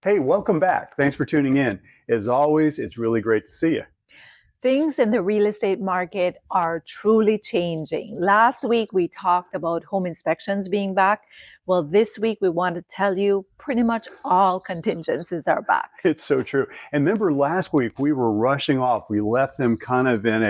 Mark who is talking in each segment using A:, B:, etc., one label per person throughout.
A: Hey, welcome back. Thanks for tuning in. As always, it's really great to see you.
B: Things in the real estate market are truly changing. Last week, we talked about home inspections being back. Well, this week, we want to tell you pretty much all contingencies are back.
A: It's so true. And remember last week we were rushing off. We left them kind of in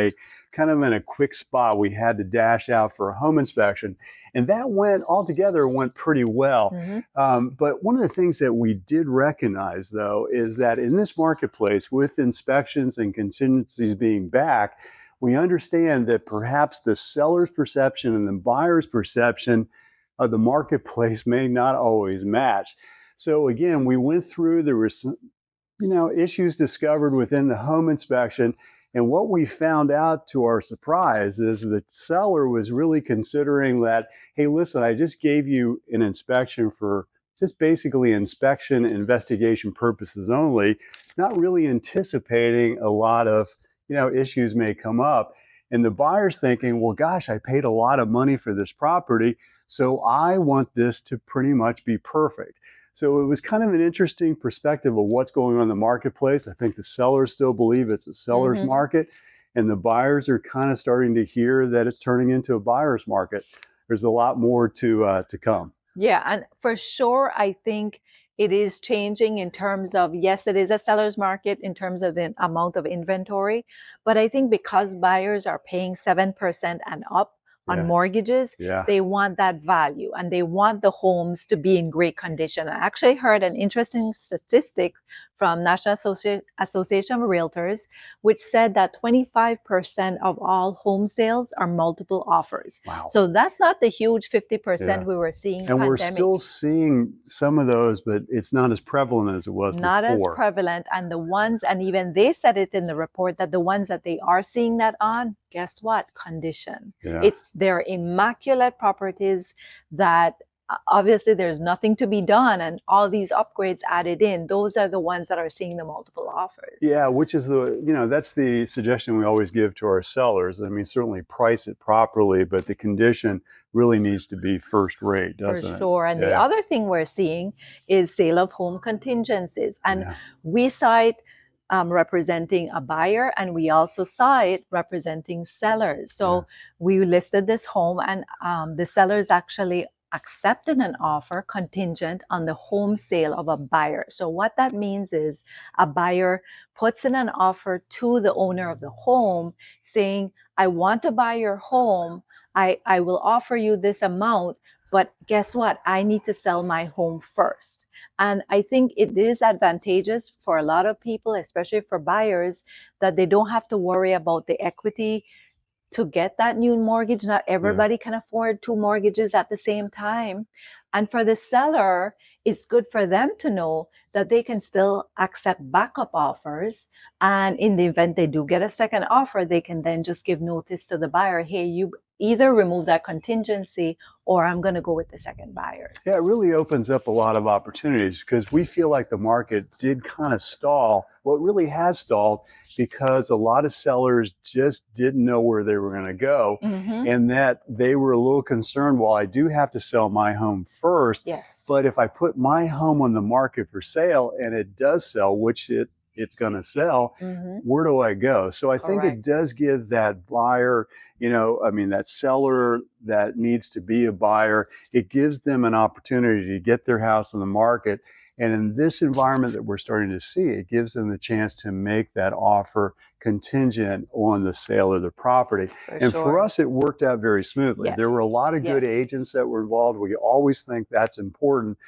A: a quick spot. We had to dash out for a home inspection. And that went pretty well.
B: Mhm.
A: But one of the things that we did recognize, though, is that in this marketplace, with inspections and contingencies being back, we understand that perhaps the seller's perception and the buyer's perception of the marketplace may not always match. So again, we went through, there was issues discovered within the home inspection. And what we found out to our surprise is the seller was really considering that, hey, listen, I just gave you an inspection for just basically inspection investigation purposes only, not really anticipating a lot of, issues may come up. And the buyer's thinking, well, gosh, I paid a lot of money for this property, so I want this to pretty much be perfect. So it was kind of an interesting perspective of what's going on in the marketplace. I think the sellers still believe it's a seller's
B: Mhm.
A: market, and the buyers are kind of starting to hear that it's turning into a buyer's market. There's a lot more to come.
B: Yeah, and for sure, I think it is changing in terms of, yes, it is a seller's market in terms of the amount of inventory. But I think because buyers are paying 7% and up on
A: Yeah,
B: mortgages,
A: yeah.
B: they want that value and they want the homes to be in great condition. I actually heard an interesting statistic from National Association of Realtors, which said that 25% of all home sales are multiple offers.
A: Wow.
B: So that's not the huge
A: Yeah.
B: 50% we were seeing
A: And we're
B: pandemic.
A: still seeing some of those, but it's not as prevalent as it was
B: Not as
A: before.
B: prevalent. And the ones, and even they said it in the report, that the ones that they are seeing that on, guess what? Condition.
A: Yeah.
B: It's They're immaculate properties that obviously there's nothing to be done, and all these upgrades added in. Those are the ones that are seeing the multiple offers.
A: Yeah, which is that's the suggestion we always give to our sellers. I mean, certainly price it properly, but the condition really needs to be first rate,
B: For
A: doesn't it?
B: sure. And the
A: Yeah,
B: other thing we're seeing is sale of home contingencies. And
A: yeah,
B: we saw it representing a buyer, and we also saw it representing sellers.
A: yeah,
B: So we listed this home, and the sellers actually accepted an offer contingent on the home sale of a buyer. So what that means is a buyer puts in an offer to the owner of the home saying, I want to buy your home. I will offer you this amount, but guess what? I need to sell my home first. And I think it is advantageous for a lot of people, especially for buyers, that they don't have to worry about the equity to get that new mortgage. Not
A: yeah.
B: everybody can afford two mortgages at the same time. And for the seller, it's good for them to know that they can still accept backup offers. And in the event they do get a second offer, they can then just give notice to the buyer, hey, you either remove that contingency or I'm going to go with the second buyer.
A: Yeah, it really opens up a lot of opportunities because we feel like the market did kind of stall. Well, it really has stalled because a lot of sellers just didn't know where they were going to go,
B: Mm-hmm.
A: and that they were a little concerned. Well, I do have to sell my home first,
B: Yes.
A: but if I put my home on the market for sale and it does sell, which it's going to sell,
B: Mm-hmm.
A: where do I go? So I think it
B: Correct.
A: does give that buyer, I mean, that seller that needs to be a buyer, it gives them an opportunity to get their house on the market. And in this environment that we're starting to see, it gives them the chance to make that offer contingent on the sale of the property.
B: For
A: And for
B: sure.
A: us, it worked out very smoothly.
B: Yes.
A: There were a lot of good
B: Yes.
A: agents that were involved. We always think that's important.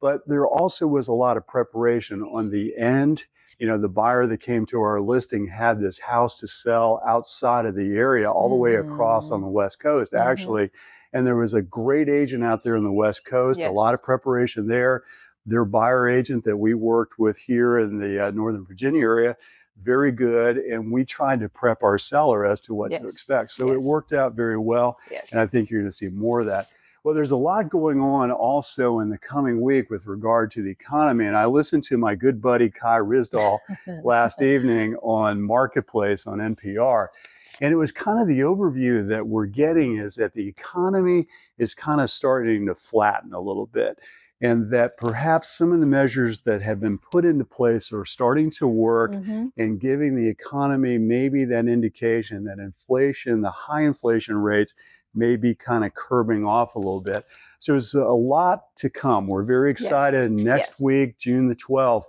A: But there also was a lot of preparation on the end. The buyer that came to our listing had this house to sell outside of the area, all the way across on
B: Mm-hmm.
A: the West Coast,
B: Mm-hmm.
A: actually. And there was a great agent out there on the West Coast, a lot
B: Yes.
A: of preparation there. Their buyer agent that we worked with here in the Northern Virginia area, very good. And we tried to prep our seller as to what to
B: Yes.
A: expect. So it
B: Yes.
A: worked out very well.
B: Yes.
A: And I think you're going to see more of that. Well, there's a lot going on also in the coming week with regard to the economy. And I listened to my good buddy Kai Risdall last evening on Marketplace on NPR. And it was kind of the overview that we're getting is that the economy is kind of starting to flatten a little bit. and that perhaps some of the measures that have been put into place are starting to work and giving the economy maybe that indication that inflation, the high inflation rates, may be kind of curbing off a little bit. So there's a lot to come. We're very excited. Next week, June the 12th,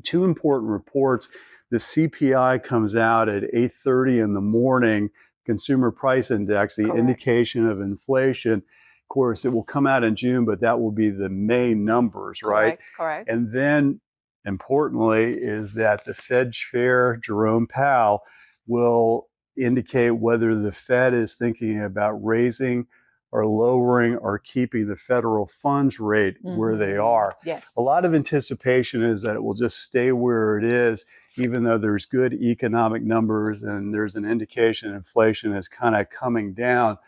A: two important reports. The CPI comes out at 8:30 in the morning, Consumer Price Index, the indication of inflation. Of course, it will come out in June, but that will be the May numbers, right?
B: Correct.
A: And then, importantly, is that the Fed Chair, Jerome Powell, will indicate whether the Fed is thinking about raising or lowering or keeping the federal funds rate where they are. A lot of anticipation is that it will just stay where it is, even though there's good economic numbers and there's an indication inflation is kind of coming down,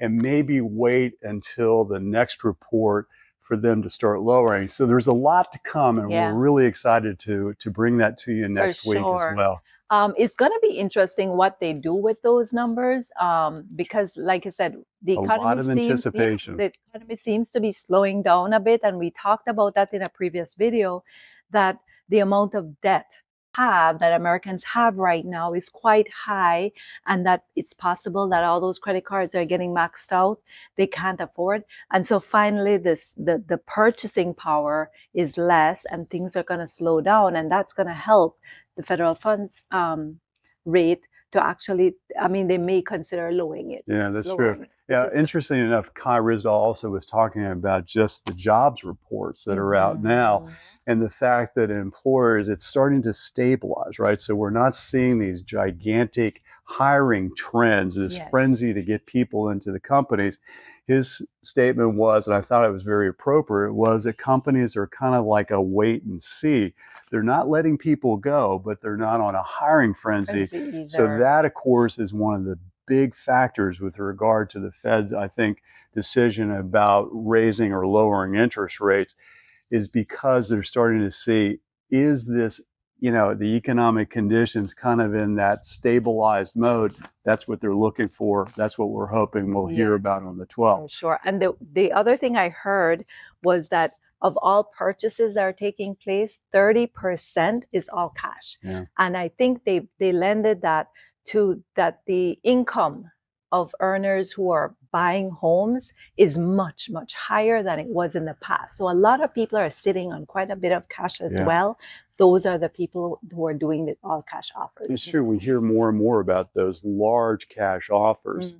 A: and maybe wait until the next report for them to start lowering. So there's a lot to come, and we're really excited to bring that to you next week as well.
B: It's going to be interesting what they do with those numbers, because, like I said, the economy seems to be slowing down a bit, and we talked about that in a previous video, that the amount of debt that Americans have right now is quite high, and that it's possible that all those credit cards are getting maxed out. They can't afford. And so finally the purchasing power is less, and things are going to slow down, and that's going to help the federal funds rate to actually, they may consider lowering it.
A: Yeah, that's true. Yeah, interesting enough, Kai Rizal also was talking about just the jobs reports that are out now, and the fact that employers, it's starting to stabilize, right? So we're not seeing these gigantic hiring trends, this frenzy to get people into the companies. His statement was, and I thought it was very appropriate, was that companies are kind of like a wait and see. They're not letting people go, but they're not on a hiring frenzy. So that, of course, is one of the big factors with regard to the Fed's, I think, decision about raising or lowering interest rates, is because they're starting to see, is this, the economic conditions kind of in that stabilized mode? That's what they're looking for. That's what we're hoping we'll hear about on the 12th.
B: Sure. And the other thing I heard was that of all purchases that are taking place, 30% is all cash. And I think they lended that to that the income of earners who are buying homes is much, much higher than it was in the past. So a lot of people are sitting on quite a bit of cash as well. Those are the people who are doing the all cash offers.
A: It's true. We hear more and more about those large cash offers.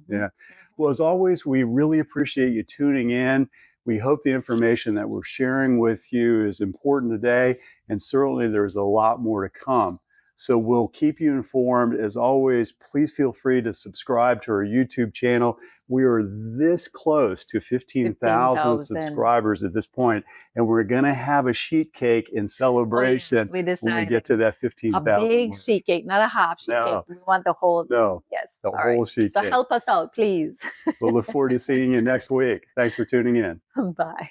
A: Well, as always, we really appreciate you tuning in. We hope the information that we're sharing with you is important today, and certainly there's a lot more to come. So we'll keep you informed. As always, please feel free to subscribe to our YouTube channel. We are this close to 15,000 subscribers at this point, and we're going to have a sheet cake in celebration when we get to that 15,000.
B: A big sheet cake, not a half sheet cake. We want the whole.
A: The whole sheet cake.
B: So help us out, please.
A: We'll look forward to seeing you next week. Thanks for tuning in.
B: Bye.